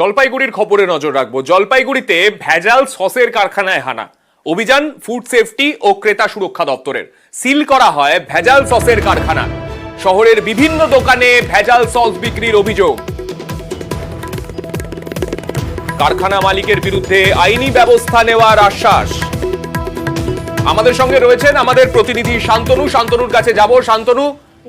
জলপাইগুড়ির খবরে নজর রাখবো। জলপাইগুড়িতে ভেজাল সসের কারখানায় হানা। অভিযান ফুড সেফটি ও ক্রেতা সুরক্ষা দপ্তরের। সিল করা হয় ভেজাল সসের কারখানা। শহরের বিভিন্ন দোকানে ভেজাল সস বিক্রির অভিযোগ। কারখানা মালিকের বিরুদ্ধে আইনি ব্যবস্থা নেওয়ার আশ্বাস। আমাদের সঙ্গে রয়েছেন আমাদের প্রতিনিধি শান্তনু। শান্তনুর কাছে যাব। শান্তনু,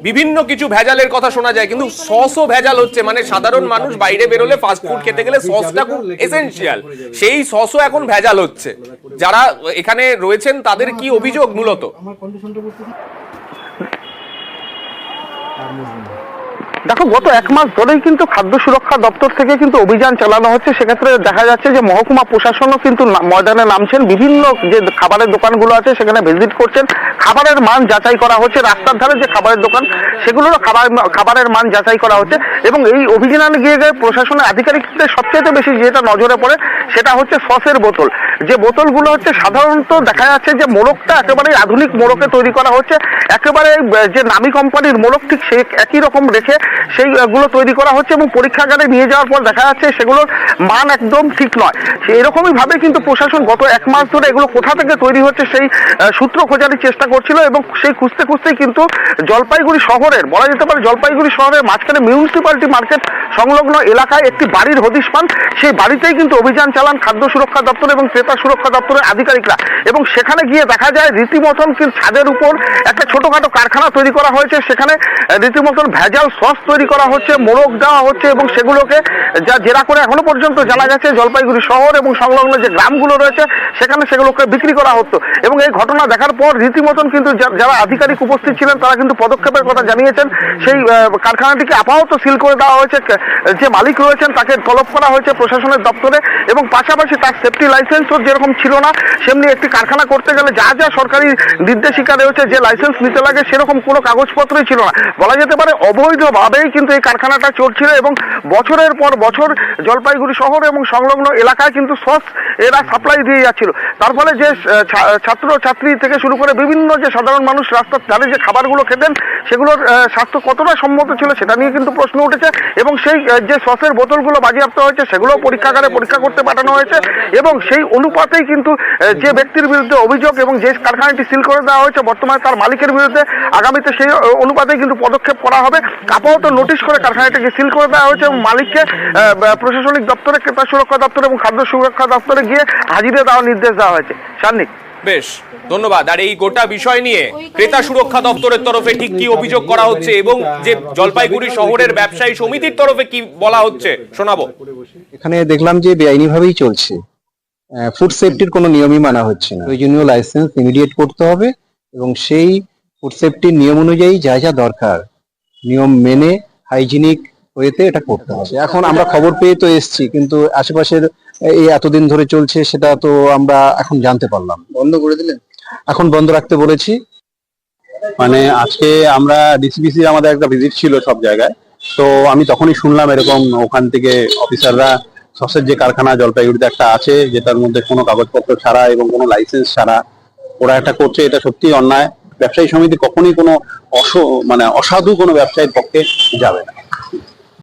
বিভিন্ন কিছু ভেজালের কথা শোনা যায়, কিন্তু সসও ভেজাল হচ্ছে। মানে সাধারণ মানুষ বাইরে বেরোলে ফাস্ট ফুড খেতে গেলে সসটা খুব এসেনশিয়াল, সেই সসও এখন ভেজাল হচ্ছে। যারা এখানে রয়েছেন তাদের কি অভিযোগ মূলত? দেখো, গত এক মাস ধরেই কিন্তু খাদ্য সুরক্ষা দপ্তর থেকে কিন্তু অভিযান চালানো হচ্ছে। সেক্ষেত্রে দেখা যাচ্ছে যে মহকুমা প্রশাসনও কিন্তু ময়দানে নামছেন, বিভিন্ন যে খাবারের দোকানগুলো আছে সেখানে ভিজিট করছেন, খাবারের মান যাচাই করা হচ্ছে। রাস্তার ধারে যে খাবারের দোকান সেগুলোরও খাবারের মান যাচাই করা হচ্ছে। এবং এই অভিযানে গিয়ে প্রশাসনের আধিকারিকদের সবচেয়ে বেশি যেটা নজরে পড়ে সেটা হচ্ছে সসের বোতল। যে বোতলগুলো হচ্ছে সাধারণত দেখা যাচ্ছে যে মোড়কটা একেবারে আধুনিক মোড়কে তৈরি করা হচ্ছে, একেবারে যে নামি কোম্পানির মোড়ক ঠিক সেই একই রকম রেখে সেইগুলো তৈরি করা হচ্ছে এবং পরীক্ষাগারে নিয়ে যাওয়ার পর দেখা যাচ্ছে সেগুলোর মান একদম ঠিক নয়। এরকমই ভাবে কিন্তু প্রশাসন গত এক মাস ধরে এগুলো কোথা থেকে তৈরি হচ্ছে সেই সূত্র খোঁজার চেষ্টা করছিল। এবং সেই খুঁজতে খুঁজতেই কিন্তু জলপাইগুড়ি শহরের, বলা যেতে পারে জলপাইগুড়ি শহরের মাঝখানে মিউনিসিপ্যালিটি মার্কেট সংলগ্ন এলাকায় একটি বাড়ির হদিশ পান। সেই বাড়িতেই কিন্তু অভিযান চালান খাদ্য সুরক্ষা দপ্তর এবং ক্রেতা সুরক্ষা দপ্তরের আধিকারিকরা। এবং সেখানে গিয়ে দেখা যায় রীতিমতন ছাদের উপর একটা ছোটখাটো কারখানা তৈরি করা হয়েছে। সেখানে রীতিমতন ভেজাল সস তৈরি করা হচ্ছে, মোড়ক দেওয়া হচ্ছে এবং সেগুলোকে যা জেরা করে এখনো পর্যন্ত জানা গেছে জলপাইগুড়ি শহর এবং সংলগ্ন যে গ্রামগুলো রয়েছে সেখানে সেগুলোকে বিক্রি করা হতো। এবং এই ঘটনা দেখার পর রীতিমতন কিন্তু যারা আধিকারিক উপস্থিত ছিলেন তারা কিন্তু পদক্ষেপের কথা জানিয়েছেন। সেই কারখানাটিকে আপাতত সিল করে দেওয়া হয়েছে। যে মালিক রয়েছেন তাকে তলব করা হয়েছে প্রশাসনের দপ্তরে। এবং পাশাপাশি তার সেফটি লাইসেন্সও যেরকম ছিল না, সেমনি একটি কারখানা করতে গেলে যা যা সরকারি নির্দেশিকা রয়েছে, যে লাইসেন্স নিতে লাগে সেরকম কোনো কাগজপত্রই ছিল না। বলা যেতে পারে অবৈধভাবেই কিন্তু এই কারখানাটা চলছিল এবং বছরের পর বছর জলপাইগুড়ি শহর এবং সংলগ্ন এলাকায় কিন্তু সস এরা সাপ্লাই দিয়ে যাচ্ছিল। তার ফলে যে ছাত্র ছাত্রী থেকে শুরু করে বিভিন্ন যে সাধারণ মানুষ রাস্তার ধারে যে খাবারগুলো খেতেন সেগুলোর স্বাস্থ্য কতটা সম্মত ছিল সেটা নিয়ে কিন্তু প্রশ্ন উঠেছে। এবং সেই যে সসের বোতলগুলো বাজেয়াপ্ত হয়েছে সেগুলো পরীক্ষাগারে পরীক্ষা করতে পাঠানো হয়েছে। এবং সেই অনুপাতেই কিন্তু যে ব্যক্তির বিরুদ্ধে অভিযোগ এবং যে কারখানাটি সিল করে দেওয়া হয়েছে বর্তমানে তার মালিকের বিরুদ্ধে আগামীতে সেই অনুপাতেই কিন্তু পদক্ষেপ করা হবে। আপাতত নোটিশ করে কারখানাটাকে সিল করে দেওয়া হয়েছে এবং মালিককে প্রশাসনিক দপ্তরে, ক্রেতা সুরক্ষা দপ্তর এবং খাদ্য সুরক্ষা দপ্তরে গিয়ে হাজিরা দেওয়ার নির্দেশ দেওয়া হয়েছে। সান্নিক, বেশ ধন্যবাদ। আর এই গোটা বিষয় নিয়ে ক্রেতা সুরক্ষা দপ্তরের তরফে ঠিক কি অভিযোগ করা হচ্ছে এবং যে জলপাইগুড়ি শহরের ব্যবসায়ী সমিতির তরফে কি বলা হচ্ছে শোনাবো। এখানে দেখলাম যে বেআইনি ভাবেই চলছে, ফুড সেফটির কোনো নিয়মই মানা হচ্ছে না। প্রয়োজনীয় লাইসেন্স ইমিডিয়েট করতে হবে এবং সেই ফুড সেফটির নিয়ম অনুযায়ী যা যা দরকার নিয়ম মেনে হাইজিনিক ওয়েতে এটা করতে হবে। এখন আমরা খবর পেয়ে তো এসছি, কিন্তু আশেপাশের এই এতদিন ধরে চলছে সেটা তো আমরা এখন জানতে পারলাম। বন্ধ করে দিলেন? এখন বন্ধ রাখতে বলেছি। মানে আজকে আমরা ডিসিবিসি আমাদের একটা ভিজিট ছিল সব জায়গায়, তো আমি তখনই শুনলাম এরকম ওখান থেকে অফিসাররা সসের যে কারখানা জলপাইগুড়িতে একটা আছে যেটার মধ্যে কোনো কাগজপত্র ছাড়া এবং কোনো লাইসেন্স ছাড়া ওরা একটা করছে, এটা সত্যি অন্যায়। ব্যবসায়ী সমিতি কখনোই কোনো অসাধু কোনো ব্যবসায়ীর পক্ষে যাবে না।